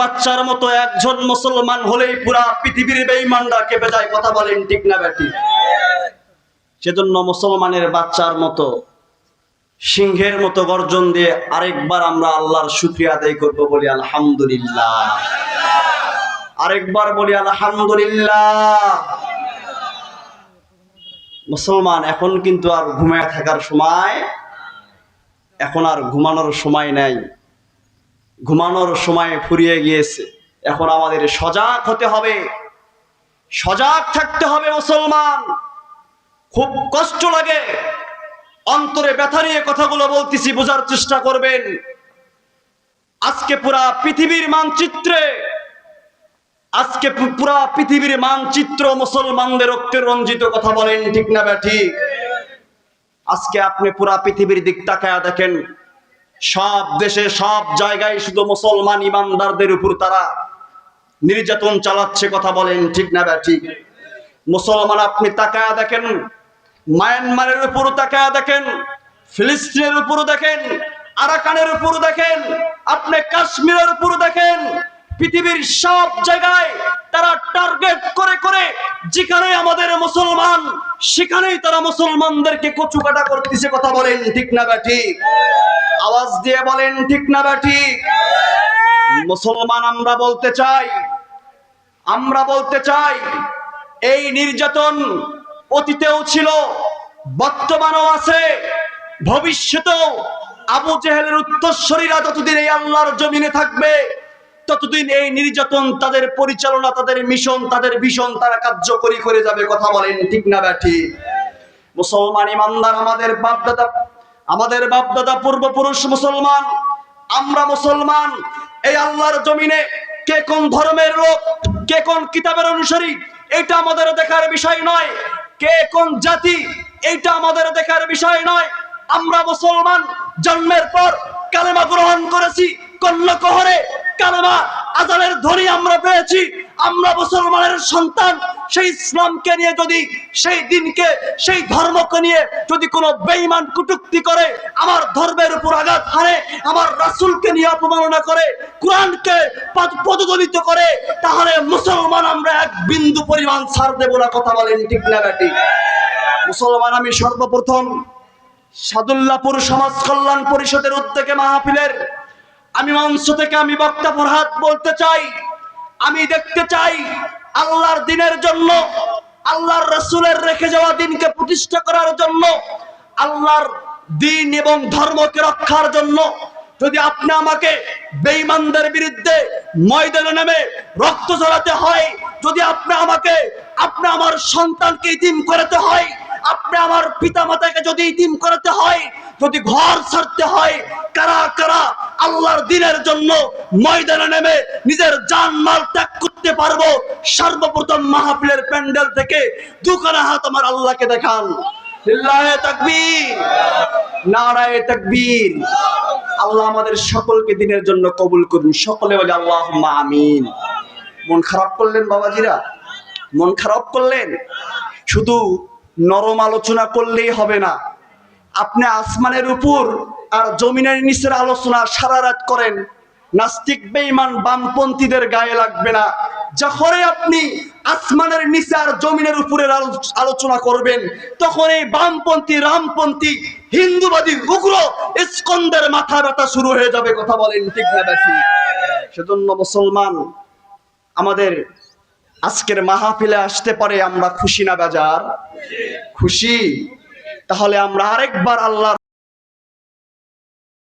বাচ্চার মতো একজন মুসলমান হলেই পুরা পৃথিবীর বেঈমানরা কেঁপে যায়। কথা বলেন ঠিক না বেঠিক? সেজন্য মুসলমানের বাচ্চার মতো সিংহের মতো গর্জন দিয়ে আরেকবার আমরা আল্লাহর শুকরিয়া আদায় করব। বলি আলহামদুলিল্লাহ। আরেকবার বলি আলহামদুলিল্লাহ। মুসলমান, এখন কিন্তু আর ঘুমায় থাকার সময়, এখন আর ঘুমানোর সময় নাই। ঘুমানোর সময় ফুরিয়ে গিয়েছে। এখন আমাদের সজাগ হতে হবে, সজাগ থাকতে হবে। মুসলমান, খুব কষ্ট লাগে, অন্তরে ব্যথা নিয়ে কথাগুলো বলতেছি, বোঝার চেষ্টা করবেন। আজকে পুরা পৃথিবীর মানচিত্রে, আজকে পুরা পৃথিবীর মানচিত্র মুসলমানদের রক্তে রঞ্জিত। কথা বলেন ঠিক না বেঠিক? আজকে আপনি পুরা পৃথিবীর দিক তাকায়া দেখেন, সব দেশে সব জায়গায় শুধু মুসলমান ইমানদারদের উপর তারা নির্যাতন চালাচ্ছে। কথা বলেন ঠিক না বেঠিক? মুসলমান, আপনি তাকায়া দেখেন, মায়ানমারের উপর তাকায়া দেখেন, ফিলিস্তিনের উপর দেখেন, আরাকানের উপর দেখেন, আপনি কাশ্মীরের উপর দেখেন, পৃথিবীর সব জায়গায় তারা টার্গেট করে করে যেখানে আমাদের মুসলমান, সেখানেই তারা মুসলমানদেরকে কচুকাটা করতেছে। কথা বলেন ঠিক না বেঠিক? আওয়াজ দিয়ে বলেন ঠিক না বেঠিক? মুসলমান, আমরা বলতে চাই এই নির্যাতন অতীতেও ছিল, বর্তমানেও আছে, ভবিষ্যতেও আবু জেহেলের উত্তরসূরিরা যতদিন এই আল্লাহর জমিনে থাকবে, ততদিন এই নির্যাতন, তাদের পরিচালনা, তাদের মিশন, তাদের ভিশন তারা কার্যকরী করে যাবে। কথা বলেন ঠিক না বেঠিক? মুসলমান ইমানদার, আমাদের বাপদাদা পূর্বপুরুষ মুসলমান, আমরা মুসলমান, এই আল্লাহর জমিনে কে কোন ধর্মের লোক, কে কোন কিতাবের অনুসারী, এটা আমাদের দেখার বিষয় নয়। কে কোন জাতি, এটা আমাদের দেখার বিষয় নয়। আমরা মুসলমান, জন্মের পর কালেমা গ্রহণ করেছি, কন্যাকহরে কালেমা আযানের ধ্বনি আমরা পেয়েছি। আমরা মুসলমানের সন্তান। সেই ইসলামকে নিয়ে যদি, সেই দিনকে, সেই ধর্মকে নিয়ে যদি কোনো বেঈমান কটূক্তি করে, আমার ধর্মের উপর আঘাত হানে, আমার রাসূলকে নিয়ে অপমাননা করে, কোরআনকে পদদলিত করে, তাহলে মুসলমান আমরা এক বিন্দু পরিমাণ ছাড় দেব না। কথা বলেন ঠিক না বেঠিক? মুসলমান, আমি সর্বপ্রথম সাদুল্লাহপুর সমাজ কল্যাণ পরিষদের উদ্যোগে মাহফিলের আমি মঞ্চ থেকে আমি বক্তা ফরহাদ বলতে চাই, আমি দেখতে চাই আল্লাহর দ্বীনের জন্য, আল্লাহর রাসূলের রেখে যাওয়া দ্বীনকে প্রতিষ্ঠা করার জন্য, আল্লাহর দ্বীন এবং ধর্মকে রক্ষার জন্য যদি আপনি আমাকে বেঈমানদের বিরুদ্ধে ময়দানে নেমে রক্ত ঝরাতে হয়, যদি আপনি আমাকে, আপনি আমার সন্তানকে ইতিম করাতে হয়, আপনি আমার পিতামাতাকে যদি ইতিম করাতে হয়, যদি ঘর ছাড়তে হয়, কারা কারা আল্লাহর দ্বীনের জন্য ময়দানে নেমে নিজের জানমাল ত্যাগ করতে পারবো? সর্বপ্রথম মাহফিলের প্যান্ডেল থেকে দুখানা হাত আমার আল্লাহকে দেখান। লিল্লাহে তাকবীর, নারায়ে তাকবীর। আল্লাহ আমাদের সকলকে দ্বীনের জন্য কবুল করুন। সকলে বলে আল্লাহুম্মা আমিন। মন খারাপ করলেন বাবাজিরা? মন খারাপ করলেন? শুধু নরম আলোচনা করলেই হবে না। আপনি আসমানের উপর আর জমিনের নিচের আলোচনা সারা রাত করেন, নাস্তিক বেঈমান বামপন্থীদের গায়ে লাগবে না। যখনই আপনি আসমানের নিচে আর জমিনের উপরের আলোচনা করবেন, তখন এই বামপন্থী, রামপন্থী, হিন্দুবাদী উগ্র ইস্কন্দের মাথা ব্যথা শুরু হয়ে যাবে। কথা বলেন ঠিক না বেঠিক? সেজন্য মুসলমান, আমাদের আজকের মাহফিলে আসতে পারে আমরা খুশি না বেজার? খুশি। তাহলে আমরা আরেকবার আল্লাহ